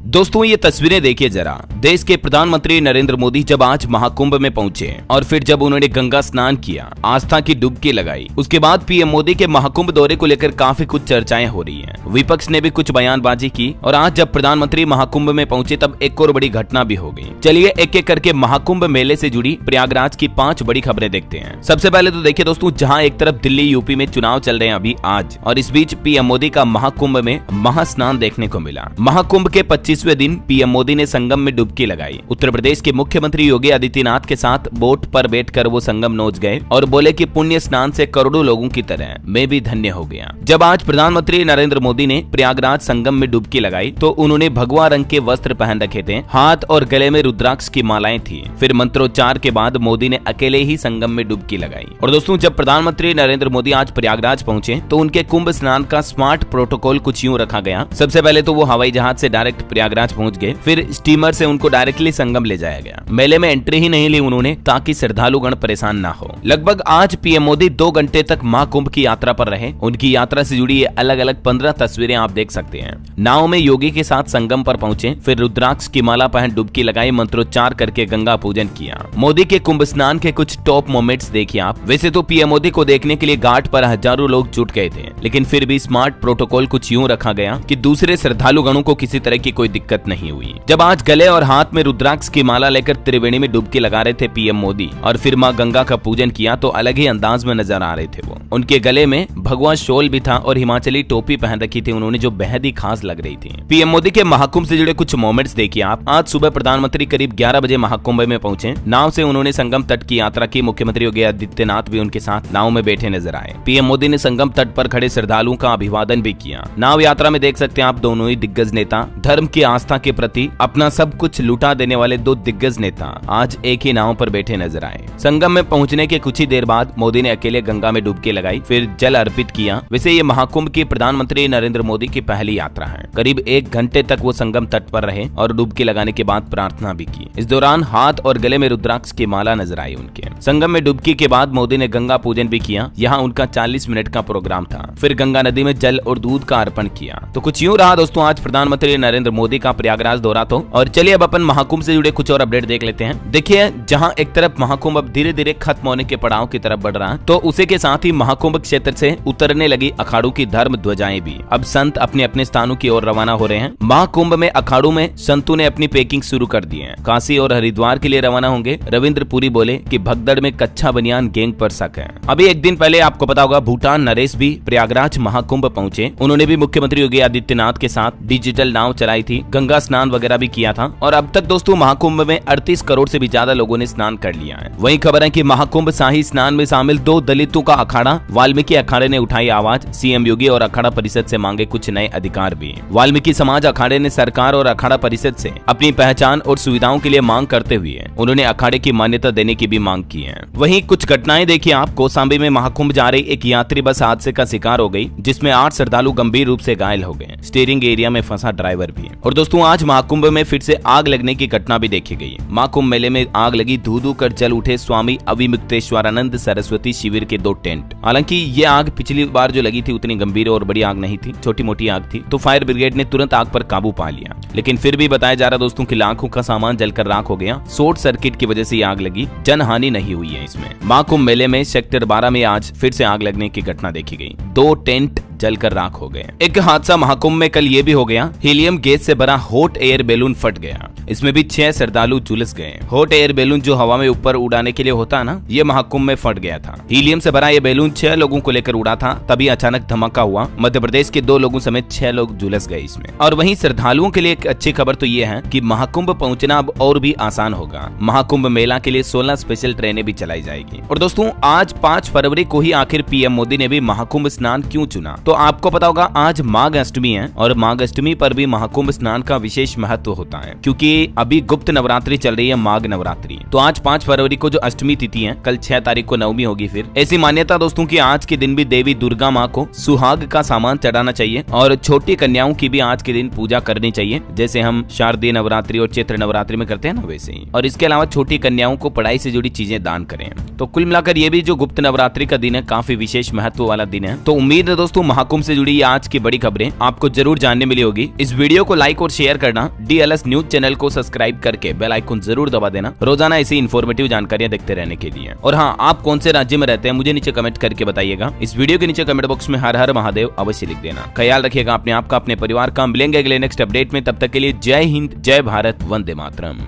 दोस्तों ये तस्वीरें देखिए जरा। देश के प्रधानमंत्री नरेंद्र मोदी जब आज महाकुंभ में पहुंचे और फिर जब उन्होंने गंगा स्नान किया, आस्था की डुबकी लगाई, उसके बाद पीएम मोदी के महाकुंभ दौरे को लेकर काफी कुछ चर्चाएं हो रही हैं। विपक्ष ने भी कुछ बयानबाजी की और आज जब प्रधानमंत्री महाकुंभ में पहुंचे तब एक और बड़ी घटना भी हो गई। चलिए एक एक करके महाकुंभ मेले से जुड़ी प्रयागराज की 5 बड़ी खबरें देखते हैं। सबसे पहले तो देखिए दोस्तों, जहाँ एक तरफ दिल्ली यूपी में चुनाव चल रहे हैं अभी आज, और इस बीच पीएम मोदी का महाकुंभ में महास्नान देखने को मिला। महाकुंभ के 25वें दिन पीएम मोदी ने संगम में डुबकी लगाई। उत्तर प्रदेश के मुख्यमंत्री योगी आदित्यनाथ के साथ बोट पर बैठकर वो संगम नोच गए और बोले कि पुण्य स्नान से करोड़ों लोगों की तरह मैं भी धन्य हो गया। जब आज प्रधानमंत्री नरेंद्र मोदी ने प्रयागराज संगम में डुबकी लगाई तो उन्होंने भगवा रंग के वस्त्र पहन रखे थे, हाथ और गले में रुद्राक्ष की मालाएं थी। फिर मंत्रोच्चार के बाद मोदी ने अकेले ही संगम में डुबकी लगाई। और दोस्तों, जब प्रधानमंत्री नरेंद्र मोदी आज प्रयागराज पहुंचे तो उनके कुंभ स्नान का स्मार्ट प्रोटोकॉल कुछ यूं रखा गया। सबसे पहले तो वो हवाई जहाज से डायरेक्ट प्रयागराज पहुंच गए, फिर स्टीमर से उनको डायरेक्टली संगम ले जाया गया। मेले में एंट्री ही नहीं ली उन्होंने ताकि श्रद्धालुगण परेशान ना हो। लगभग आज पीएम मोदी 2 घंटे तक महाकुंभ की यात्रा पर रहे। उनकी यात्रा से जुड़ी अलग अलग 15 तस्वीरें आप देख सकते हैं। नाव में योगी के साथ संगम पर पहुंचे, फिर रुद्राक्ष की माला पहन डुबकी लगाई, मंत्रोच्चार करके गंगा पूजन किया। मोदी के कुंभ स्नान के कुछ टॉप मोमेंट्स देखिए आप। वैसे तो पीएम मोदी को देखने के लिए घाट पर हजारों लोग जुट गए थे, लेकिन फिर भी स्मार्ट प्रोटोकॉल कुछ यूं रखा गया कि दूसरे श्रद्धालुगणों को किसी तरह की कोई दिक्कत नहीं हुई। जब आज गले और हाथ में रुद्राक्ष की माला लेकर त्रिवेणी में डुबकी लगा रहे थे पीएम मोदी और फिर मां गंगा का पूजन किया तो अलग ही अंदाज में नजर आ रहे थे वो। उनके गले में भगवा शॉल भी था और हिमाचली टोपी पहन रखी थी उन्होंने, जो बेहद ही खास लग रही थी। पीएम मोदी के महाकुंभ से जुड़े कुछ मोमेंट्स देखिए आप। आज सुबह प्रधानमंत्री करीब 11 बजे महाकुंभ में पहुंचे। नाव से उन्होंने संगम तट की यात्रा की। मुख्यमंत्री योगी आदित्यनाथ भी उनके साथ नाव में बैठे नजर आए। पीएम मोदी ने संगम तट पर खड़े श्रद्धालुओं का अभिवादन भी किया। नाव यात्रा में देख सकते हैं आप, दोनों ही दिग्गज नेता, धर्म की आस्था के प्रति अपना सब कुछ लुटा देने वाले 2 दिग्गज नेता आज एक ही नाव पर बैठे नजर आए। संगम में पहुंचने के कुछ ही देर बाद मोदी ने अकेले गंगा में डुबकी लगाई, फिर जल अर्पित किया। वैसे ये महाकुंभ की प्रधानमंत्री नरेंद्र मोदी की पहली यात्रा है। करीब 1 घंटे तक वो संगम तट पर रहे और डुबकी लगाने के बाद प्रार्थना भी की। इस दौरान हाथ और गले में रुद्राक्ष की माला नजर आई उनके। संगम में डुबकी के बाद मोदी ने गंगा पूजन भी किया। यहाँ उनका 40 मिनट का प्रोग्राम था। फिर गंगा नदी में जल और दूध का अर्पण किया। तो कुछ यूं रहा दोस्तों आज प्रधानमंत्री नरेंद्र मोदी का प्रयागराज दौरा। तो और चलिए अब अपन महाकुंभ से जुड़े कुछ और अपडेट देख लेते हैं। देखिए, जहां एक तरफ महाकुंभ अब धीरे धीरे खत्म होने के पड़ाव की तरफ बढ़ रहा है, तो उसी के साथ ही महाकुंभ क्षेत्र से उतरने लगी अखाड़ों की धर्म ध्वजाएं भी। अब संत अपने अपने स्थानों की ओर रवाना हो रहे हैं। महाकुंभ में अखाड़ों में संतों ने अपनी पैकिंग शुरू कर दी है। काशी और हरिद्वार के लिए रवाना होंगे। रविंद्र पुरी बोले कि भगदड़ में कच्चा बनियान गैंग पर शक है। अभी एक दिन पहले आपको पता होगा, भूटान नरेश भी प्रयागराज महाकुंभ पहुंचे। उन्होंने भी मुख्यमंत्री योगी आदित्यनाथ के साथ डिजिटल नाव चलाई थी, गंगा स्नान वगैरह भी किया था। और अब तक दोस्तों महाकुंभ में 38 करोड़ से भी ज्यादा लोगों ने स्नान कर लिया है। वही खबर है कि महाकुंभ शाही स्नान में शामिल 2 दलितों का अखाड़ा वाल्मीकि अखाड़े ने उठाई आवाज। सीएम योगी और अखाड़ा परिषद से मांगे कुछ नए अधिकार भी। वाल्मीकि समाज अखाड़े ने सरकार और अखाड़ा परिषद से अपनी पहचान और सुविधाओं के लिए मांग करते हुए उन्होंने अखाड़े की मान्यता देने की भी मांग की है। वहीं कुछ घटनाएं देखिए आप। कौसाम्बी में महाकुंभ जा रही एक यात्री बस हादसे का शिकार हो गई, जिसमें 8 श्रद्धालु गंभीर रूप से घायल हो गए। स्टीयरिंग एरिया में फंसा ड्राइवर भी। और दोस्तों आज महाकुंभ में फिर से आग लगने की घटना भी देखी गई। महाकुंभ मेले में आग लगी, धू-धू कर जल उठे स्वामी अविमुक्तेश्वरानंद सरस्वती शिविर के 2 टेंट। हालांकि ये आग पिछली बार जो लगी थी उतनी गंभीर और बड़ी आग नहीं थी, छोटी मोटी आग थी, तो फायर ब्रिगेड ने तुरंत आग पर काबू पा लिया। लेकिन फिर भी बताया जा रहा दोस्तों कि लाखों का सामान जलकर राख हो गया। शॉर्ट सर्किट की वजह से आग लगी, जनहानि नहीं हुई है इसमें। महाकुंभ मेले में सेक्टर 12 में आज फिर से आग लगने की घटना देखी गई। 2 टेंट जलकर राख हो गए। एक हादसा महाकुंभ में कल ये भी हो गया। हीलियम गैस से भरा हॉट एयर बैलून फट गया। इसमें भी 6 श्रद्धालु झुलस गए। हॉट एयर बैलून जो हवा में ऊपर उड़ाने के लिए होता है ना, ये महाकुंभ में फट गया था। हीलियम से भरा ये बैलून 6 लोगों को लेकर उड़ा था, तभी अचानक धमाका हुआ। मध्य प्रदेश के 2 लोगों समेत 6 लोग झुलस गए इसमें। और वहीं श्रद्धालुओं के लिए एक अच्छी खबर तो ये है कि महाकुंभ पहुंचना अब और भी आसान होगा। महाकुंभ मेला के लिए 16 स्पेशल ट्रेनें भी चलाई जाएगी। और दोस्तों आज 5 फरवरी को ही आखिर पीएम मोदी ने भी महाकुंभ स्नान क्यों चुना, तो आपको पता होगा आज माघ अष्टमी है और माघ अष्टमी पर भी महाकुंभ स्नान का विशेष महत्व होता है, क्योंकि अभी गुप्त नवरात्रि चल रही है, माघ नवरात्रि। तो आज 5 फरवरी को जो अष्टमी तिथि है, कल 6 तारीख को नवमी होगी। फिर ऐसी मान्यता दोस्तों की आज के दिन भी देवी दुर्गा माँ को सुहाग का सामान चढ़ाना चाहिए और छोटी कन्याओं की भी आज के दिन पूजा करनी चाहिए, जैसे हम शारदीय नवरात्रि और चैत्र नवरात्रि में करते हैं ना, वैसे ही। और इसके अलावा छोटी कन्याओं को पढ़ाई से जुड़ी चीजें दान करें। तो कुल मिलाकर ये भी जो गुप्त नवरात्रि का दिन है, काफी विशेष महत्व वाला दिन है। तो उम्मीद है दोस्तों महाकुंभ से जुड़ी आज की बड़ी खबरें आपको जरूर जानने मिली होगी। इस वीडियो को लाइक और शेयर करना, DLS न्यूज चैनल को सब्सक्राइब करके बेल आइकन जरूर दबा देना रोजाना ऐसी इन्फॉर्मेटिव जानकारियां देखते रहने के लिए। और हाँ, आप कौन से राज्य में रहते हैं मुझे नीचे कमेंट करके बताइएगा। इस वीडियो के नीचे कमेंट बॉक्स में हर हर महादेव अवश्य लिख देना। ख्याल रखिएगा अपने आप का, अपने परिवार का। मिलेंगे अगले नेक्स्ट अपडेट में, तब तक के लिए जय हिंद, जय भारत, वंदे मातरम।